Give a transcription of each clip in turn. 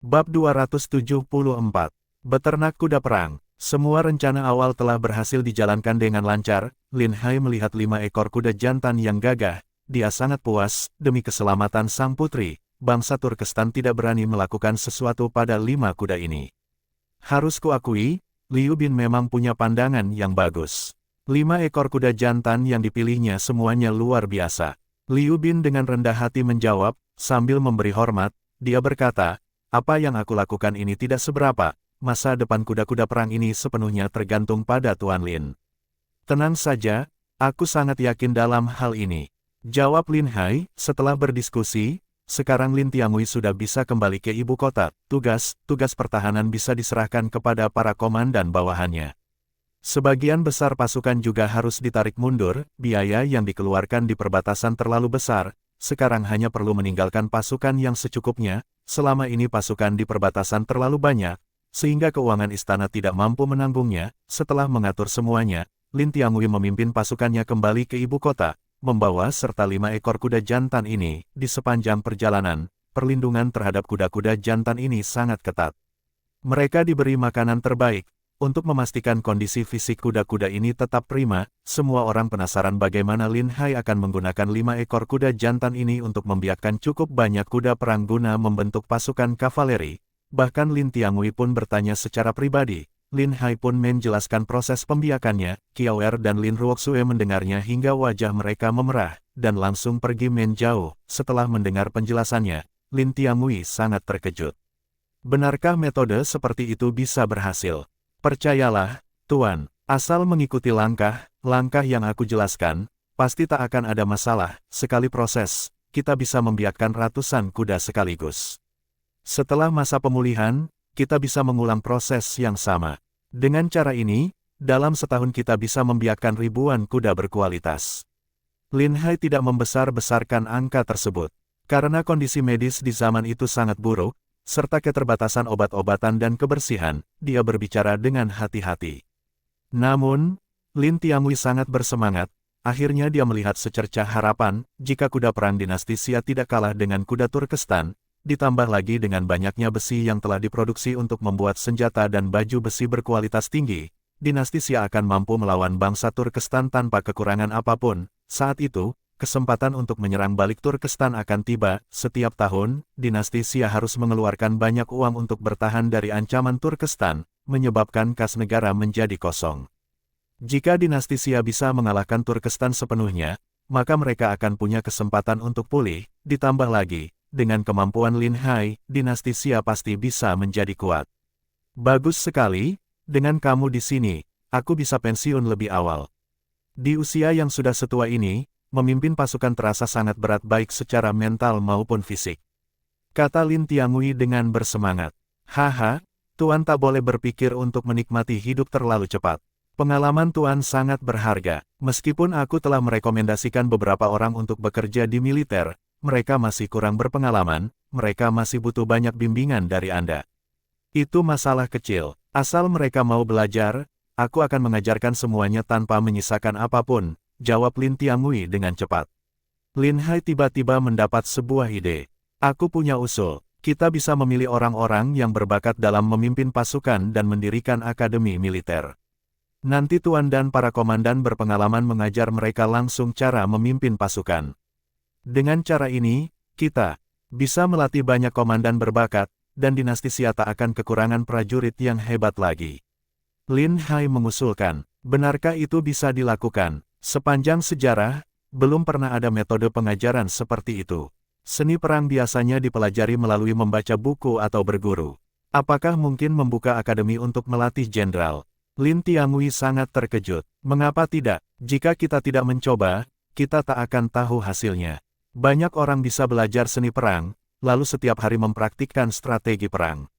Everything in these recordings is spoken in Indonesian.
Bab 274. Beternak kuda perang. Semua rencana awal telah berhasil dijalankan dengan lancar. Lin Hai melihat 5 ekor kuda jantan yang gagah. Dia sangat puas, demi keselamatan sang putri. Bangsa Turkestan tidak berani melakukan sesuatu pada 5 kuda ini. Harus kuakui, Liu Bin memang punya pandangan yang bagus. 5 ekor kuda jantan yang dipilihnya semuanya luar biasa. Liu Bin dengan rendah hati menjawab, sambil memberi hormat, dia berkata, apa yang aku lakukan ini tidak seberapa, masa depan kuda-kuda perang ini sepenuhnya tergantung pada Tuan Lin. Tenang saja, aku sangat yakin dalam hal ini. Jawab Lin Hai, setelah berdiskusi, sekarang Lin Tianhui sudah bisa kembali ke ibu kota, tugas pertahanan bisa diserahkan kepada para komandan bawahannya. Sebagian besar pasukan juga harus ditarik mundur, biaya yang dikeluarkan di perbatasan terlalu besar, sekarang hanya perlu meninggalkan pasukan yang secukupnya. Selama ini pasukan di perbatasan terlalu banyak, sehingga keuangan istana tidak mampu menanggungnya. Setelah mengatur semuanya, Lin Tianhui memimpin pasukannya kembali ke ibu kota, membawa serta 5 ekor kuda jantan ini. Di sepanjang perjalanan, perlindungan terhadap kuda-kuda jantan ini sangat ketat. Mereka diberi makanan terbaik. Untuk memastikan kondisi fisik kuda-kuda ini tetap prima, semua orang penasaran bagaimana Lin Hai akan menggunakan 5 ekor kuda jantan ini untuk membiakkan cukup banyak kuda perang guna membentuk pasukan kavaleri. Bahkan Lin Tianhui pun bertanya secara pribadi. Lin Hai pun menjelaskan proses pembiakannya. Qiao Er dan Lin Ruoxue mendengarnya hingga wajah mereka memerah, dan langsung pergi menjauh. Setelah mendengar penjelasannya, Lin Tianhui sangat terkejut. Benarkah metode seperti itu bisa berhasil? Percayalah, Tuan, asal mengikuti langkah yang aku jelaskan, pasti tak akan ada masalah. Sekali proses, kita bisa membiakkan ratusan kuda sekaligus. Setelah masa pemulihan, kita bisa mengulang proses yang sama. Dengan cara ini, dalam setahun kita bisa membiakkan ribuan kuda berkualitas. Lin Hai tidak membesar-besarkan angka tersebut. Karena kondisi medis di zaman itu sangat buruk, serta keterbatasan obat-obatan dan kebersihan, dia berbicara dengan hati-hati. Namun, Lin Tianhui sangat bersemangat. Akhirnya dia melihat secercah harapan, jika kuda perang dinasti Xia tidak kalah dengan kuda Turkestan, ditambah lagi dengan banyaknya besi yang telah diproduksi untuk membuat senjata dan baju besi berkualitas tinggi, dinasti Xia akan mampu melawan bangsa Turkestan tanpa kekurangan apapun. Saat itu, kesempatan untuk menyerang balik Turkestan akan tiba. Setiap tahun, dinasti Xia harus mengeluarkan banyak uang untuk bertahan dari ancaman Turkestan, menyebabkan kas negara menjadi kosong. Jika dinasti Xia bisa mengalahkan Turkestan sepenuhnya, maka mereka akan punya kesempatan untuk pulih. Ditambah lagi, dengan kemampuan Lin Hai, dinasti Xia pasti bisa menjadi kuat. Bagus sekali, dengan kamu di sini, aku bisa pensiun lebih awal. Di usia yang sudah setua ini, memimpin pasukan terasa sangat berat baik secara mental maupun fisik. Kata Lin Tianhui dengan bersemangat. Haha, Tuan tak boleh berpikir untuk menikmati hidup terlalu cepat. Pengalaman Tuan sangat berharga. Meskipun aku telah merekomendasikan beberapa orang untuk bekerja di militer, mereka masih kurang berpengalaman, mereka masih butuh banyak bimbingan dari Anda. Itu masalah kecil. Asal mereka mau belajar, aku akan mengajarkan semuanya tanpa menyisakan apapun. Jawab Lin Tianhui dengan cepat. Lin Hai tiba-tiba mendapat sebuah ide. Aku punya usul. Kita bisa memilih orang-orang yang berbakat dalam memimpin pasukan dan mendirikan akademi militer. Nanti Tuan dan para komandan berpengalaman mengajar mereka langsung cara memimpin pasukan. Dengan cara ini, kita bisa melatih banyak komandan berbakat, dan dinasti Xia tak akan kekurangan prajurit yang hebat lagi. Lin Hai mengusulkan, benarkah itu bisa dilakukan? Sepanjang sejarah, belum pernah ada metode pengajaran seperti itu. Seni perang biasanya dipelajari melalui membaca buku atau berguru. Apakah mungkin membuka akademi untuk melatih jenderal? Lin Tianhui sangat terkejut. Mengapa tidak? Jika kita tidak mencoba, kita tak akan tahu hasilnya. Banyak orang bisa belajar seni perang, lalu setiap hari mempraktikkan strategi perang.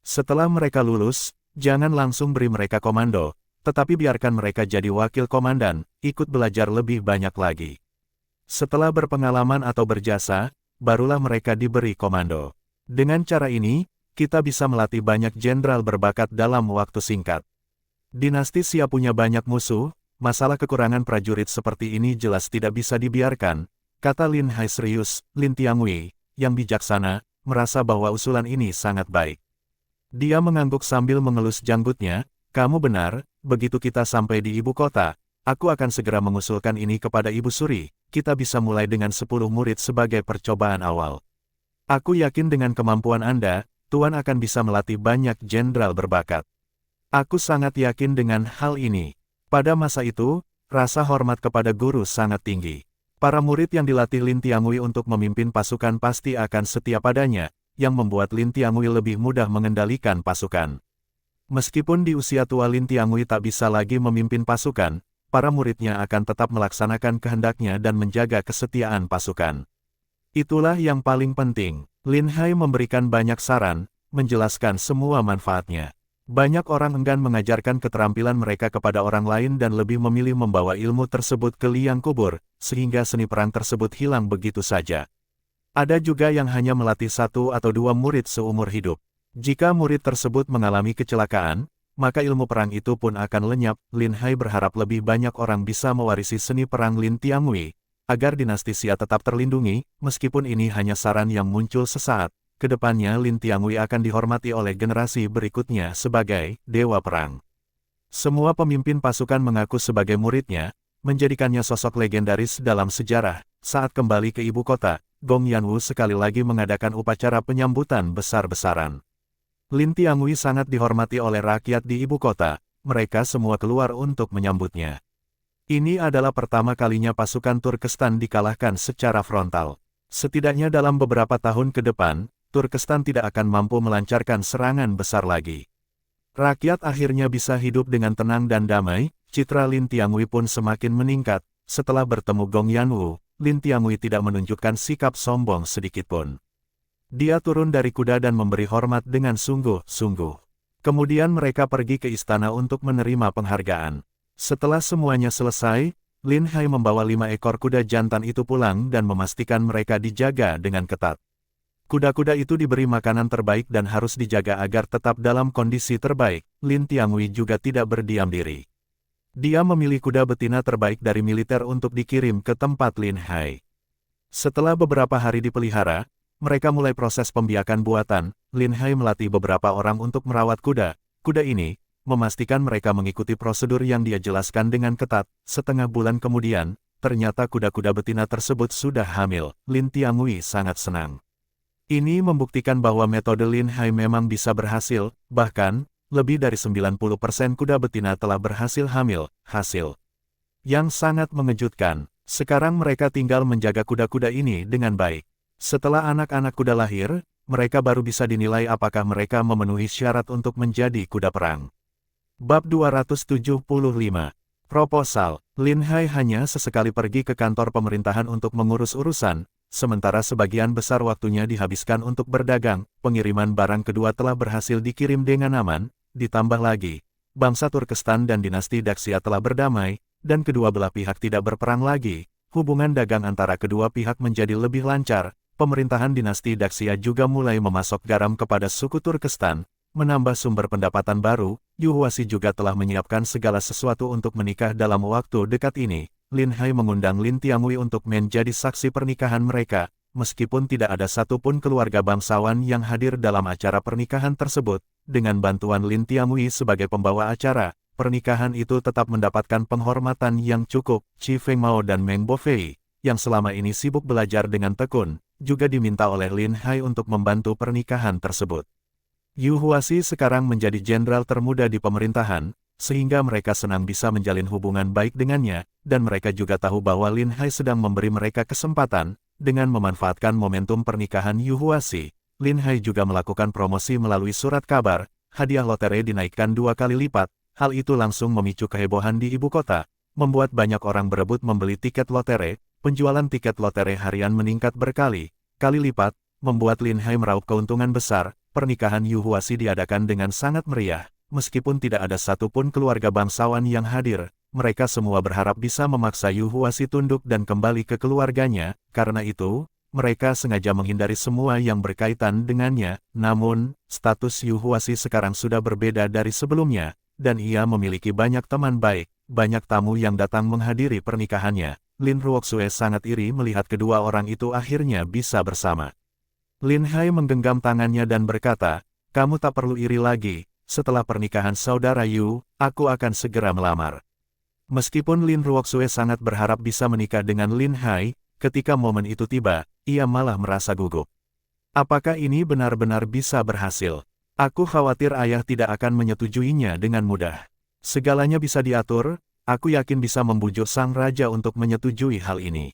Setelah mereka lulus, jangan langsung beri mereka komando, tetapi biarkan mereka jadi wakil komandan, ikut belajar lebih banyak lagi. Setelah berpengalaman atau berjasa, barulah mereka diberi komando. Dengan cara ini, kita bisa melatih banyak jenderal berbakat dalam waktu singkat. Dinasti Xia punya banyak musuh, masalah kekurangan prajurit seperti ini jelas tidak bisa dibiarkan, kata Lin Hai serius. Lin Tianhui, yang bijaksana, merasa bahwa usulan ini sangat baik. Dia mengangguk sambil mengelus janggutnya, "Kamu benar, begitu kita sampai di ibu kota, aku akan segera mengusulkan ini kepada Ibu Suri, kita bisa mulai dengan 10 murid sebagai percobaan awal. Aku yakin dengan kemampuan Anda, Tuan akan bisa melatih banyak jenderal berbakat. Aku sangat yakin dengan hal ini." Pada masa itu, rasa hormat kepada guru sangat tinggi. Para murid yang dilatih Lin Tianggui untuk memimpin pasukan pasti akan setia padanya, yang membuat Lin Tianggui lebih mudah mengendalikan pasukan. Meskipun di usia tua Lin Tianggui tak bisa lagi memimpin pasukan, para muridnya akan tetap melaksanakan kehendaknya dan menjaga kesetiaan pasukan. Itulah yang paling penting. Lin Hai memberikan banyak saran, menjelaskan semua manfaatnya. Banyak orang enggan mengajarkan keterampilan mereka kepada orang lain dan lebih memilih membawa ilmu tersebut ke liang kubur, sehingga seni perang tersebut hilang begitu saja. Ada juga yang hanya melatih 1 atau 2 murid seumur hidup. Jika murid tersebut mengalami kecelakaan, maka ilmu perang itu pun akan lenyap. Lin Hai berharap lebih banyak orang bisa mewarisi seni perang Lin Tianggui, agar dinasti Xia tetap terlindungi, meskipun ini hanya saran yang muncul sesaat. Kedepannya Lin Tianggui akan dihormati oleh generasi berikutnya sebagai dewa perang. Semua pemimpin pasukan mengaku sebagai muridnya, menjadikannya sosok legendaris dalam sejarah. Saat kembali ke ibu kota, Gong Yanwu sekali lagi mengadakan upacara penyambutan besar-besaran. Lin Tianggui sangat dihormati oleh rakyat di ibu kota, mereka semua keluar untuk menyambutnya. Ini adalah pertama kalinya pasukan Turkestan dikalahkan secara frontal. Setidaknya dalam beberapa tahun ke depan, Turkestan tidak akan mampu melancarkan serangan besar lagi. Rakyat akhirnya bisa hidup dengan tenang dan damai, citra Lin Tianggui pun semakin meningkat. Setelah bertemu Gong Yanwu, Lin Tianggui tidak menunjukkan sikap sombong sedikitpun. Dia turun dari kuda dan memberi hormat dengan sungguh-sungguh. Kemudian mereka pergi ke istana untuk menerima penghargaan. Setelah semuanya selesai, Lin Hai membawa 5 ekor kuda jantan itu pulang dan memastikan mereka dijaga dengan ketat. Kuda-kuda itu diberi makanan terbaik dan harus dijaga agar tetap dalam kondisi terbaik. Lin Tianggui juga tidak berdiam diri. Dia memilih kuda betina terbaik dari militer untuk dikirim ke tempat Lin Hai. Setelah beberapa hari dipelihara, mereka mulai proses pembiakan buatan. Lin Hai melatih beberapa orang untuk merawat kuda. Kuda ini memastikan mereka mengikuti prosedur yang dia jelaskan dengan ketat. Setengah bulan kemudian, ternyata kuda-kuda betina tersebut sudah hamil. Lin Tianggui sangat senang. Ini membuktikan bahwa metode Lin Hai memang bisa berhasil, bahkan, lebih dari 90% kuda betina telah berhasil hamil, hasil yang sangat mengejutkan. Sekarang mereka tinggal menjaga kuda-kuda ini dengan baik. Setelah anak-anak kuda lahir, mereka baru bisa dinilai apakah mereka memenuhi syarat untuk menjadi kuda perang. Bab 275. Proposal. Lin Hai hanya sesekali pergi ke kantor pemerintahan untuk mengurus urusan, sementara sebagian besar waktunya dihabiskan untuk berdagang. Pengiriman barang kedua telah berhasil dikirim dengan aman, ditambah lagi, bangsa Turkestan dan dinasti Daxia telah berdamai, dan kedua belah pihak tidak berperang lagi. Hubungan dagang antara kedua pihak menjadi lebih lancar. Pemerintahan dinasti Daxia juga mulai memasok garam kepada suku Turkestan, menambah sumber pendapatan baru. Yu Huasi juga telah menyiapkan segala sesuatu untuk menikah dalam waktu dekat ini. Lin Hai mengundang Lin Tianggui untuk menjadi saksi pernikahan mereka, meskipun tidak ada satupun keluarga bangsawan yang hadir dalam acara pernikahan tersebut. Dengan bantuan Lin Tianggui sebagai pembawa acara, pernikahan itu tetap mendapatkan penghormatan yang cukup. Qi Fengmao dan Meng Bofei, yang selama ini sibuk belajar dengan tekun, juga diminta oleh Lin Hai untuk membantu pernikahan tersebut. Yu Huasi sekarang menjadi jenderal termuda di pemerintahan, sehingga mereka senang bisa menjalin hubungan baik dengannya, dan mereka juga tahu bahwa Lin Hai sedang memberi mereka kesempatan. Dengan memanfaatkan momentum pernikahan Yu Huasi, Lin Hai juga melakukan promosi melalui surat kabar. Hadiah lotre dinaikkan 2 kali lipat. Hal itu langsung memicu kehebohan di ibu kota, membuat banyak orang berebut membeli tiket lotre. Penjualan tiket lotre harian meningkat berkali-kali lipat, membuat Lin Hai meraup keuntungan besar. Pernikahan Yu Huasi diadakan dengan sangat meriah. Meskipun tidak ada satupun keluarga bangsawan yang hadir, mereka semua berharap bisa memaksa Yu Huasi tunduk dan kembali ke keluarganya. Karena itu, mereka sengaja menghindari semua yang berkaitan dengannya. Namun, status Yu Huasi sekarang sudah berbeda dari sebelumnya, dan ia memiliki banyak teman baik. Banyak tamu yang datang menghadiri pernikahannya. Lin Ruoxue sangat iri melihat kedua orang itu akhirnya bisa bersama. Lin Hai menggenggam tangannya dan berkata, kamu tak perlu iri lagi, setelah pernikahan saudara Yu, aku akan segera melamar. Meskipun Lin Ruoxue sangat berharap bisa menikah dengan Lin Hai, ketika momen itu tiba, ia malah merasa gugup. Apakah ini benar-benar bisa berhasil? Aku khawatir ayah tidak akan menyetujuinya dengan mudah. Segalanya bisa diatur, aku yakin bisa membujuk sang raja untuk menyetujui hal ini.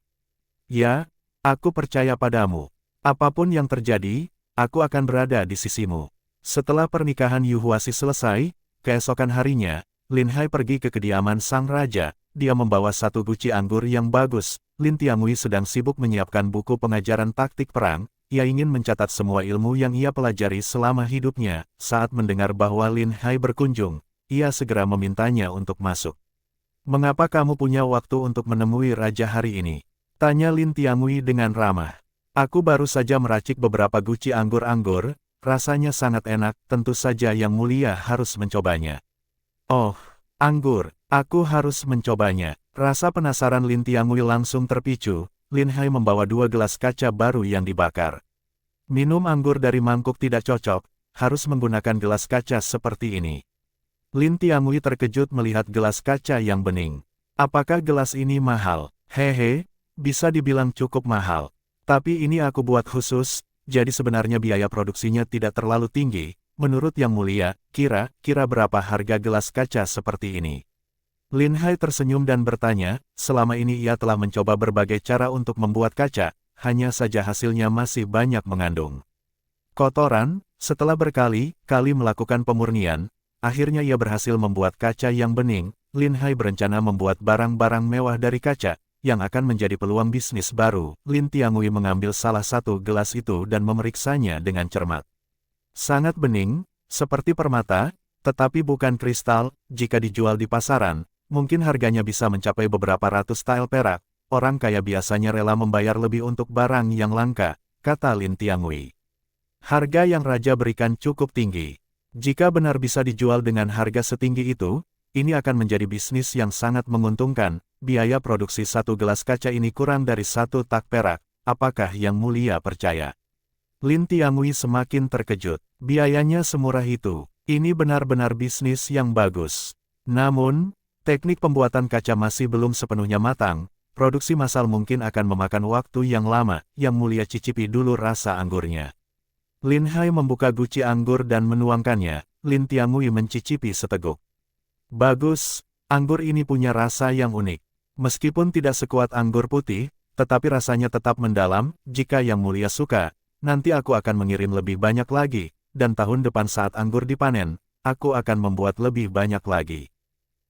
Ya, aku percaya padamu. Apapun yang terjadi, aku akan berada di sisimu. Setelah pernikahan Yu Huasi selesai, keesokan harinya, Lin Hai pergi ke kediaman sang raja. Dia membawa satu guci anggur yang bagus. Lin Tiangui sedang sibuk menyiapkan buku pengajaran taktik perang. Ia ingin mencatat semua ilmu yang ia pelajari selama hidupnya. Saat mendengar bahwa Lin Hai berkunjung, ia segera memintanya untuk masuk. Mengapa kamu punya waktu untuk menemui raja hari ini? Tanya Lin Tiangui dengan ramah. Aku baru saja meracik beberapa guci anggur-anggur, rasanya sangat enak, tentu saja yang mulia harus mencobanya. Oh, anggur, aku harus mencobanya. Rasa penasaran Lin Tiangui langsung terpicu. Lin Hai membawa 2 gelas kaca baru yang dibakar. Minum anggur dari mangkuk tidak cocok, harus menggunakan gelas kaca seperti ini. Lin Tiangui terkejut melihat gelas kaca yang bening. Apakah gelas ini mahal? Hehe, bisa dibilang cukup mahal. Tapi ini aku buat khusus, jadi sebenarnya biaya produksinya tidak terlalu tinggi. Menurut Yang Mulia, kira-kira berapa harga gelas kaca seperti ini? Lin Hai tersenyum dan bertanya, selama ini ia telah mencoba berbagai cara untuk membuat kaca, hanya saja hasilnya masih banyak mengandung kotoran. Setelah berkali-kali melakukan pemurnian, akhirnya ia berhasil membuat kaca yang bening. Lin Hai berencana membuat barang-barang mewah dari kaca, yang akan menjadi peluang bisnis baru. Lin Tiangui mengambil salah satu gelas itu dan memeriksanya dengan cermat. Sangat bening, seperti permata, tetapi bukan kristal. Jika dijual di pasaran, mungkin harganya bisa mencapai beberapa ratus tael perak. Orang kaya biasanya rela membayar lebih untuk barang yang langka, kata Lin Tiangui. Harga yang raja berikan cukup tinggi. Jika benar bisa dijual dengan harga setinggi itu, ini akan menjadi bisnis yang sangat menguntungkan. Biaya produksi satu gelas kaca ini kurang dari 1 tak perak. Apakah Yang Mulia percaya? Lin Tiangui semakin terkejut. Biayanya semurah itu. Ini benar-benar bisnis yang bagus. Namun, teknik pembuatan kaca masih belum sepenuhnya matang. Produksi massal mungkin akan memakan waktu yang lama. Yang Mulia cicipi dulu rasa anggurnya. Lin Hai membuka guci anggur dan menuangkannya. Lin Tiangui mencicipi seteguk. Bagus, anggur ini punya rasa yang unik. Meskipun tidak sekuat anggur putih, tetapi rasanya tetap mendalam. Jika Yang Mulia suka, nanti aku akan mengirim lebih banyak lagi, dan tahun depan saat anggur dipanen, aku akan membuat lebih banyak lagi.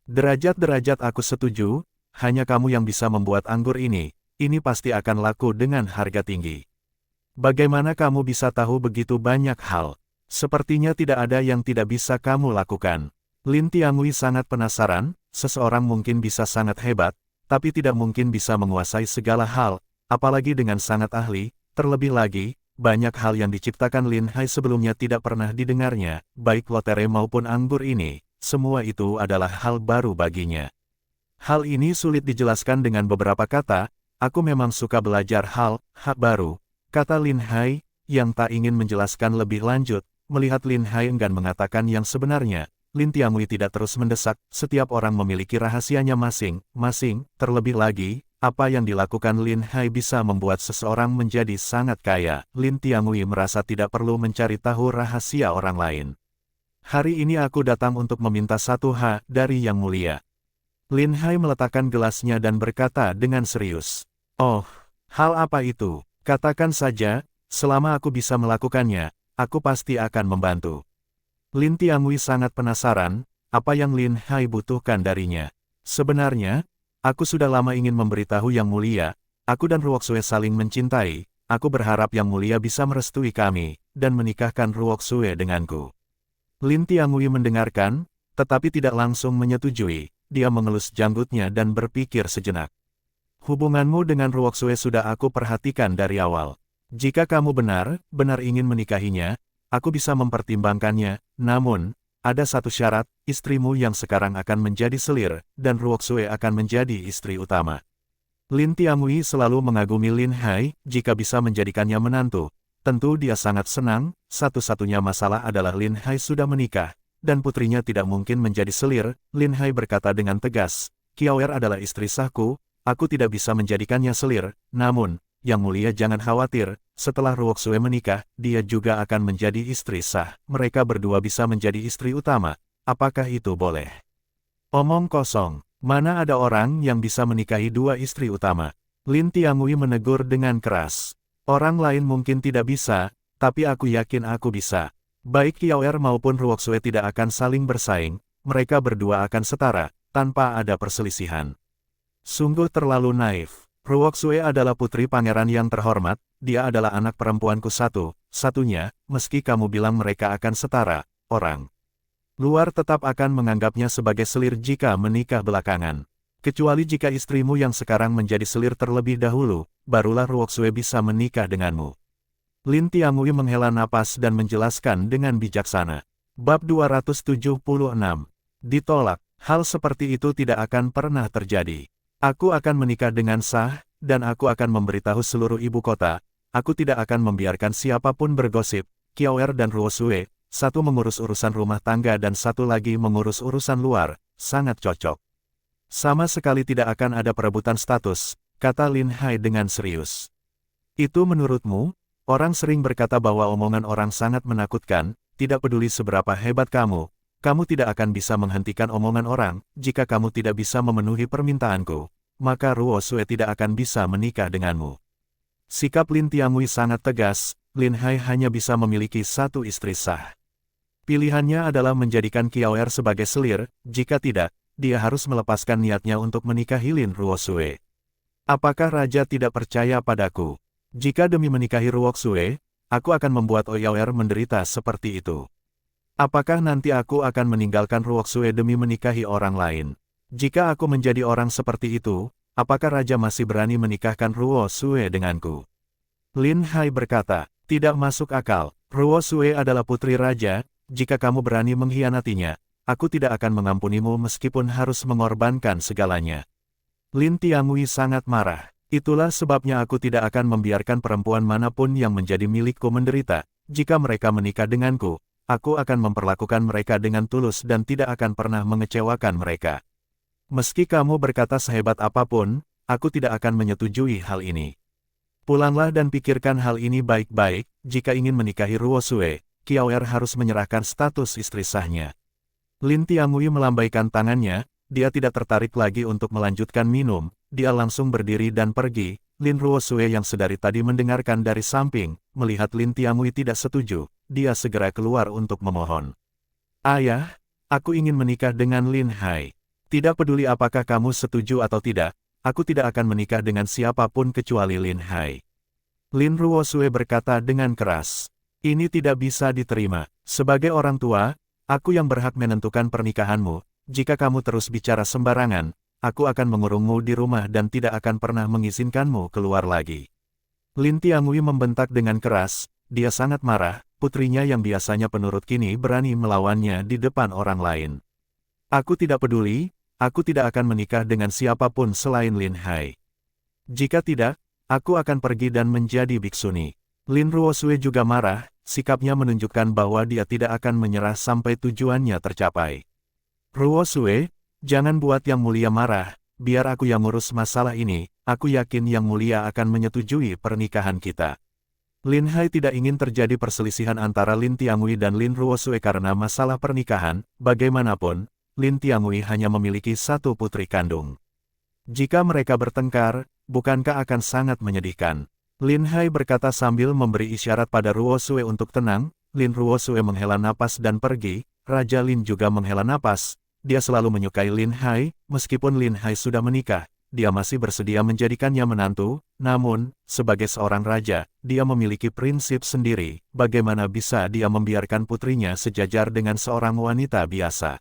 Derajat-derajat aku setuju, hanya kamu yang bisa membuat anggur ini pasti akan laku dengan harga tinggi. Bagaimana kamu bisa tahu begitu banyak hal? Sepertinya tidak ada yang tidak bisa kamu lakukan. Lin Tiangui sangat penasaran, seseorang mungkin bisa sangat hebat, tapi tidak mungkin bisa menguasai segala hal, apalagi dengan sangat ahli. Terlebih lagi, banyak hal yang diciptakan Lin Hai sebelumnya tidak pernah didengarnya, baik lotere maupun anggur ini, semua itu adalah hal baru baginya. Hal ini sulit dijelaskan dengan beberapa kata. Aku memang suka belajar hal baru, kata Lin Hai, yang tak ingin menjelaskan lebih lanjut. Melihat Lin Hai enggan mengatakan yang sebenarnya, Lin Tiangui tidak terus mendesak. Setiap orang memiliki rahasianya masing-masing. Terlebih lagi, apa yang dilakukan Lin Hai bisa membuat seseorang menjadi sangat kaya. Lin Tiangui merasa tidak perlu mencari tahu rahasia orang lain. Hari ini aku datang untuk meminta 1 hal dari Yang Mulia. Lin Hai meletakkan gelasnya dan berkata dengan serius. Oh, hal apa itu? Katakan saja, selama aku bisa melakukannya, aku pasti akan membantu. Lin Tiangui sangat penasaran, apa yang Lin Hai butuhkan darinya. Sebenarnya, aku sudah lama ingin memberitahu Yang Mulia, aku dan Ruoxue saling mencintai. Aku berharap Yang Mulia bisa merestui kami, dan menikahkan Ruoxue denganku. Lin Tiangui mendengarkan, tetapi tidak langsung menyetujui. Dia mengelus janggutnya dan berpikir sejenak. Hubunganmu dengan Ruoxue sudah aku perhatikan dari awal. Jika kamu benar-benar ingin menikahinya, aku bisa mempertimbangkannya. Namun, ada satu syarat, istrimu yang sekarang akan menjadi selir, dan Ruoxue akan menjadi istri utama. Lin Tiangui selalu mengagumi Lin Hai, jika bisa menjadikannya menantu, Tentu dia sangat senang, satu-satunya masalah adalah Lin Hai sudah menikah, dan putrinya tidak mungkin menjadi selir. Lin Hai berkata dengan tegas, Kiaoer adalah istri sahku, aku tidak bisa menjadikannya selir, namun, Yang Mulia jangan khawatir, setelah Ruoxue menikah, dia juga akan menjadi istri sah. Mereka berdua bisa menjadi istri utama. Apakah itu boleh? Omong kosong, mana ada orang yang bisa menikahi dua istri utama? Lin Tiangui menegur dengan keras. Orang lain mungkin tidak bisa, tapi aku yakin aku bisa. Baik Kiaoer maupun Ruoxue tidak akan saling bersaing, mereka berdua akan setara, tanpa ada perselisihan. Sungguh terlalu naif. Ruoxue adalah putri pangeran yang terhormat, dia adalah anak perempuanku satu-satunya, meski kamu bilang mereka akan setara, orang luar tetap akan menganggapnya sebagai selir jika menikah belakangan. Kecuali jika istrimu yang sekarang menjadi selir terlebih dahulu, barulah Ruoxue bisa menikah denganmu. Lin Tiangui menghela napas dan menjelaskan dengan bijaksana. Bab 276. Ditolak, hal seperti itu tidak akan pernah terjadi. Aku akan menikah dengan sah, dan aku akan memberitahu seluruh ibu kota. Aku tidak akan membiarkan siapapun bergosip. Kiaoer dan Ruoxue, satu mengurus urusan rumah tangga dan satu lagi mengurus urusan luar, sangat cocok. Sama sekali tidak akan ada perebutan status, kata Lin Hai dengan serius. Itu menurutmu? Orang sering berkata bahwa omongan orang sangat menakutkan, tidak peduli seberapa hebat kamu tidak akan bisa menghentikan omongan orang. Jika kamu tidak bisa memenuhi permintaanku, maka Ruoxue tidak akan bisa menikah denganmu. Sikap Lin Tiangui sangat tegas, Lin Hai hanya bisa memiliki satu istri sah. Pilihannya adalah menjadikan Kiaoer sebagai selir, jika tidak, dia harus melepaskan niatnya untuk menikahi Lin Ruoxue. Apakah raja tidak percaya padaku? Jika demi menikahi Ruoxue, aku akan membuat Kiaoer menderita seperti itu. Apakah nanti aku akan meninggalkan Ruoxue demi menikahi orang lain? Jika aku menjadi orang seperti itu, apakah raja masih berani menikahkan Ruoxue denganku? Lin Hai berkata, tidak masuk akal. Ruoxue adalah putri raja, jika kamu berani mengkhianatinya, aku tidak akan mengampunimu meskipun harus mengorbankan segalanya. Lin Tiangui sangat marah. Itulah sebabnya aku tidak akan membiarkan perempuan manapun yang menjadi milikku menderita. Jika mereka menikah denganku, aku akan memperlakukan mereka dengan tulus dan tidak akan pernah mengecewakan mereka. Meski kamu berkata sehebat apapun, aku tidak akan menyetujui hal ini. Pulanglah dan pikirkan hal ini baik-baik. Jika ingin menikahi Ruoxue, Kiaoer harus menyerahkan status istri sahnya. Lin Tiangui melambaikan tangannya, dia tidak tertarik lagi untuk melanjutkan minum, dia langsung berdiri dan pergi. Lin Ruoxue yang sedari tadi mendengarkan dari samping, melihat Lin Tiangui tidak setuju, dia segera keluar untuk memohon. Ayah, aku ingin menikah dengan Lin Hai. Tidak peduli apakah kamu setuju atau tidak, aku tidak akan menikah dengan siapapun kecuali Lin Hai. Lin Ruoxue berkata dengan keras. Ini tidak bisa diterima. Sebagai orang tua, aku yang berhak menentukan pernikahanmu. Jika kamu terus bicara sembarangan, aku akan mengurungmu di rumah dan tidak akan pernah mengizinkanmu keluar lagi. Lin Tiangui membentak dengan keras, dia sangat marah, putrinya yang biasanya penurut kini berani melawannya di depan orang lain. Aku tidak peduli, aku tidak akan menikah dengan siapapun selain Lin Hai. Jika tidak, aku akan pergi dan menjadi biksuni. Lin Ruoxue juga marah, sikapnya menunjukkan bahwa dia tidak akan menyerah sampai tujuannya tercapai. Ruoxue, jangan buat Yang Mulia marah, biar aku yang ngurus masalah ini, aku yakin Yang Mulia akan menyetujui pernikahan kita. Lin Hai tidak ingin terjadi perselisihan antara Lin Tiangui dan Lin Ruoxue karena masalah pernikahan, bagaimanapun, Lin Tiangui hanya memiliki satu putri kandung. Jika mereka bertengkar, bukankah akan sangat menyedihkan? Lin Hai berkata sambil memberi isyarat pada Ruoxue untuk tenang. Lin Ruoxue menghela napas dan pergi, Raja Lin juga menghela napas. Dia selalu menyukai Lin Hai, meskipun Lin Hai sudah menikah, dia masih bersedia menjadikannya menantu, namun, sebagai seorang raja, dia memiliki prinsip sendiri, bagaimana bisa dia membiarkan putrinya sejajar dengan seorang wanita biasa.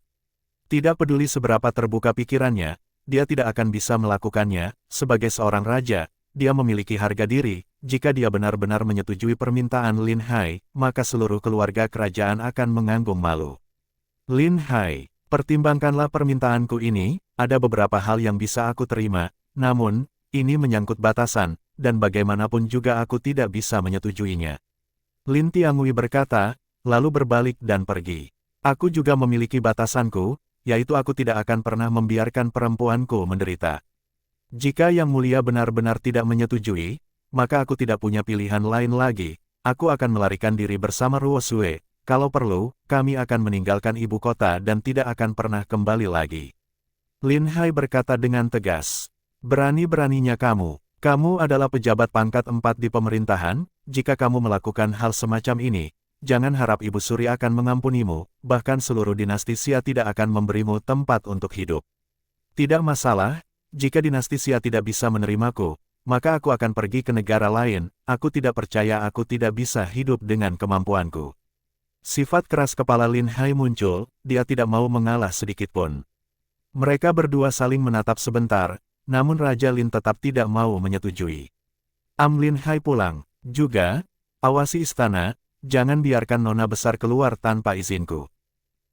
Tidak peduli seberapa terbuka pikirannya, dia tidak akan bisa melakukannya. Sebagai seorang raja, dia memiliki harga diri. Jika dia benar-benar menyetujui permintaan Lin Hai, maka seluruh keluarga kerajaan akan menanggung malu. Lin Hai, pertimbangkanlah permintaanku ini, ada beberapa hal yang bisa aku terima, namun, ini menyangkut batasan, dan bagaimanapun juga aku tidak bisa menyetujuinya. Lin Tiangui berkata, lalu berbalik dan pergi. Aku juga memiliki batasanku, yaitu aku tidak akan pernah membiarkan perempuanku menderita. Jika Yang Mulia benar-benar tidak menyetujui, maka aku tidak punya pilihan lain lagi. Aku akan melarikan diri bersama Ruo Sue. Kalau perlu, kami akan meninggalkan ibu kota dan tidak akan pernah kembali lagi. Lin Hai berkata dengan tegas. Berani-beraninya kamu. Kamu adalah pejabat pangkat 4 di pemerintahan, jika kamu melakukan hal semacam ini, jangan harap Ibu Suri akan mengampunimu, bahkan seluruh dinasti Xia tidak akan memberimu tempat untuk hidup. Tidak masalah, jika dinasti Xia tidak bisa menerimaku, maka aku akan pergi ke negara lain, aku tidak percaya aku tidak bisa hidup dengan kemampuanku. Sifat keras kepala Lin Hai muncul, dia tidak mau mengalah sedikitpun. Mereka berdua saling menatap sebentar, namun Raja Lin tetap tidak mau menyetujui. Lin Hai pulang, juga, awasi istana, jangan biarkan Nona besar keluar tanpa izinku.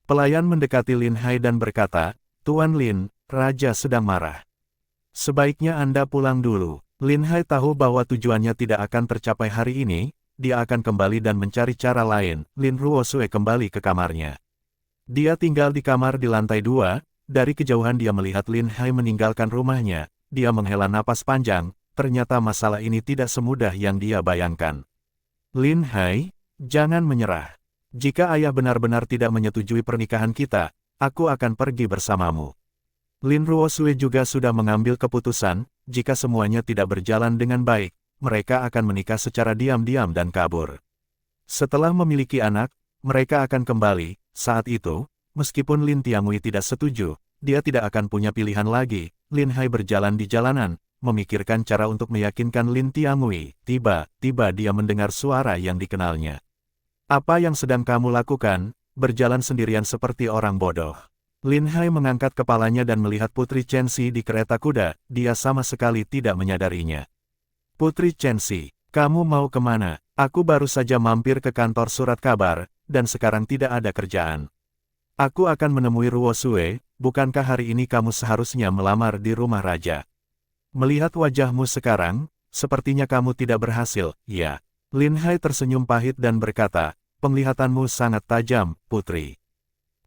Pelayan mendekati Lin Hai dan berkata, Tuan Lin, Raja sedang marah. Sebaiknya Anda pulang dulu. Lin Hai tahu bahwa tujuannya tidak akan tercapai hari ini, dia akan kembali dan mencari cara lain. Lin Ruosue kembali ke kamarnya. Dia tinggal di kamar di lantai 2, dari kejauhan dia melihat Lin Hai meninggalkan rumahnya, dia menghela napas panjang, ternyata masalah ini tidak semudah yang dia bayangkan. Lin Hai, jangan menyerah. Jika ayah benar-benar tidak menyetujui pernikahan kita, aku akan pergi bersamamu. Lin Ruosue juga sudah mengambil keputusan, jika semuanya tidak berjalan dengan baik, mereka akan menikah secara diam-diam dan kabur. Setelah memiliki anak, mereka akan kembali, saat itu, meskipun Lin Tiangui tidak setuju, dia tidak akan punya pilihan lagi. Lin Hai berjalan di jalanan, memikirkan cara untuk meyakinkan Lin Tiangui. Tiba-tiba dia mendengar suara yang dikenalnya. Apa yang sedang kamu lakukan, berjalan sendirian seperti orang bodoh? Lin Hai mengangkat kepalanya dan melihat Putri Chenxi di kereta kuda, dia sama sekali tidak menyadarinya. Putri Chenxi, kamu mau kemana? Aku baru saja mampir ke kantor surat kabar, dan sekarang tidak ada kerjaan. Aku akan menemui Ruosue, bukankah hari ini kamu seharusnya melamar di rumah raja? Melihat wajahmu sekarang, sepertinya kamu tidak berhasil, ya. Lin Hai tersenyum pahit dan berkata, penglihatanmu sangat tajam, Putri.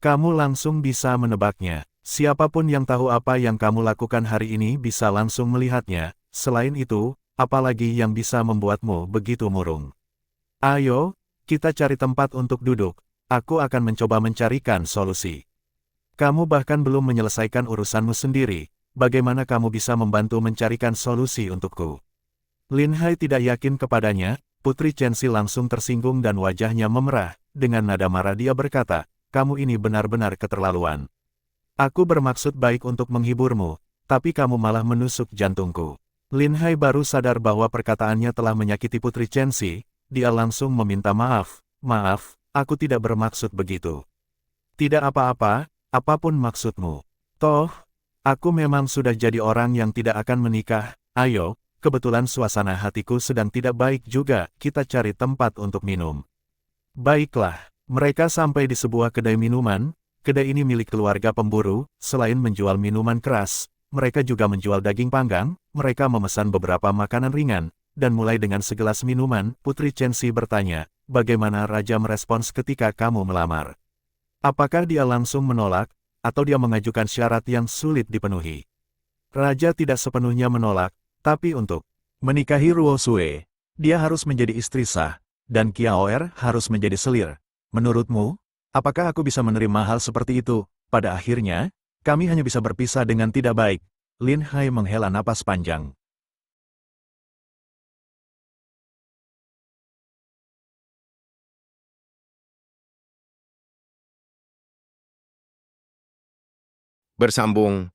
Kamu langsung bisa menebaknya. Siapapun yang tahu apa yang kamu lakukan hari ini bisa langsung melihatnya, selain itu, apalagi yang bisa membuatmu begitu murung. Ayo, kita cari tempat untuk duduk, aku akan mencoba mencarikan solusi. Kamu bahkan belum menyelesaikan urusanmu sendiri, bagaimana kamu bisa membantu mencarikan solusi untukku? Lin Hai tidak yakin kepadanya, Putri Chenxi langsung tersinggung dan wajahnya memerah, dengan nada marah dia berkata, kamu ini benar-benar keterlaluan. Aku bermaksud baik untuk menghiburmu, tapi kamu malah menusuk jantungku. Lin Hai baru sadar bahwa perkataannya telah menyakiti Putri Chenxi, dia langsung meminta maaf, maaf, aku tidak bermaksud begitu. Tidak apa-apa, apapun maksudmu. Toh, aku memang sudah jadi orang yang tidak akan menikah, ayo, kebetulan suasana hatiku sedang tidak baik juga, kita cari tempat untuk minum. Baiklah, mereka sampai di sebuah kedai minuman, kedai ini milik keluarga pemburu, selain menjual minuman keras, mereka juga menjual daging panggang, mereka memesan beberapa makanan ringan, dan mulai dengan segelas minuman, Putri Chenxi bertanya, bagaimana Raja merespons ketika kamu melamar? Apakah dia langsung menolak, atau dia mengajukan syarat yang sulit dipenuhi? Raja tidak sepenuhnya menolak, tapi untuk menikahi Ruosue, dia harus menjadi istri sah, dan Qiaoer harus menjadi selir. Menurutmu, apakah aku bisa menerima hal seperti itu? Pada akhirnya, kami hanya bisa berpisah dengan tidak baik. Lin Hai menghela napas panjang. Bersambung